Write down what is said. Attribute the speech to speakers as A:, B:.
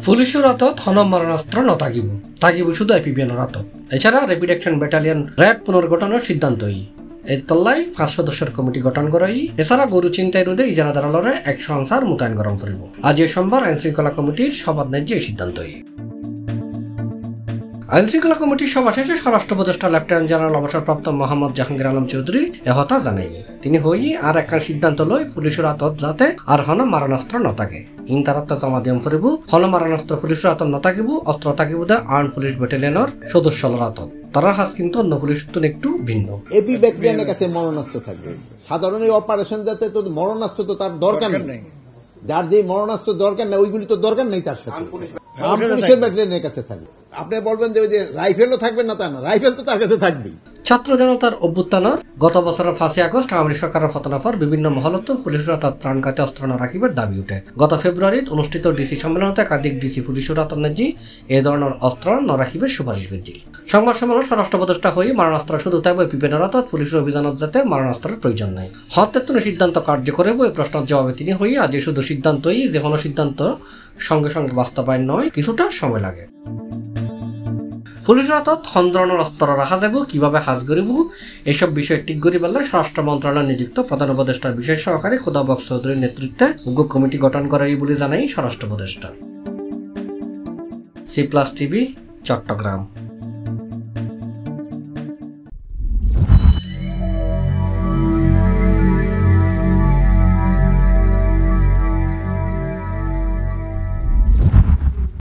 A: পুলিশের হাতত হনম মারণাস্ত্র নথাকিব শুধু এপিবিএনের হাতত। এছাড়া র্যাপিড অ্যাকশন ব্যাটালিয়ন র্যাব পুনর্গঠনের সিদ্ধান্তই এর তল্লাই 5 সদস্যের কমিটি গঠন করাই। এছাড়া গরু চিন্তায় রোধে ইজারাদার আলরে 100 আনসার মোতায়েন করা ফুরিব। আজ সোমবার আইন শৃঙ্খলা কমিটির সভাত ন্যায্য এই সিদ্ধান্তই। আইন শৃঙ্খলা কমিটির সভা শেষে স্বরাষ্ট্র উপদেষ্টা লেফটেন্যান্ট জেনারেল অবসরপ্রাপ্ত মোহাম্মদ জাহাঙ্গীর আলম চৌধুরী এহতা জানাই। তিনি হই আর একটা সিদ্ধান্ত লই পুলিশের হাতত যাতে আর হন মারণাস্ত্র নথাকে। ইন তারাত জমা দিয়াম ফুরিব। হন মারণাস্ত্র পুলিশের হাতত নথাকিব, অস্ত্র থাকিব দে আর্ম পুলিশ ব্যাটালিয়নের সদস্যর হাতত। তারা হাজ কিন্তু অন্য পুলিশ একটু ভিন্ন।
B: এপি ব্যাটালিয়নের কাছে মরণাস্ত্র থাকবে। সাধারণ এই অপারেশন যাতে তো মরণাস্ত্র তো তার দরকার নেই। যার যে মরণাস্ত্র দরকার নেই ওইগুলি তো দরকার নেই তার সাথে। আর্ম পুলিশের ব্যাটালিয়নের কাছে থাকবে। আপনি বলবেন যে ওই যে রাইফেলও থাকবে না, তা না, রাইফেল তো তার কাছে থাকবেই।
A: ছাত্র জনতার অভ্যুত্থানের গত বছরের 5 আগস্ট আওয়ামী সরকারের পতনের পর বিভিন্ন মহলত পুলিশের হাতত প্রাণঘাতী অস্ত্র না রাখিবার দাবি উঠে। গত ফেব্রুয়ারিত অনুষ্ঠিত ডিসি সম্মেলনতে একাধিক ডিসি পুলিশের হাতত ন্যায্য এই ধরনের অস্ত্র ন রাখিবার সুপারিশ করছিল। সংবাদ সম্মেলন স্বরাষ্ট্র উপদেষ্টা হয়ে মারণাস্ত্র শুধু তাই এপিবিএনের হাতত পুলিশের অভিযানত যাতে মারণাস্ত্রের প্রয়োজন নাই। হত্যা সিদ্ধান্ত কার্যকর হইব এই প্রশ্নের জবাবে তিনি হই আজ শুধু সিদ্ধান্তই যে কোনো সিদ্ধান্ত সঙ্গে সঙ্গে বাস্তবায়ন নয়, কিছুটা সময় লাগে। পুলিশের হাতত হন ধরনের অস্ত্র রাখা যাব, কিভাবে হাজ করিব এইসব বিষয় ঠিক করি বললে স্বরাষ্ট্র মন্ত্রণালয় নিযুক্ত প্রধান উপদেষ্টার বিশেষ সহকারী খুদা বক্স চৌধুরীর নেতৃত্বে কমিটি গঠন করাই বলে জানাই স্বরাষ্ট্র উপদেষ্টা। C+ TV, Chittagong.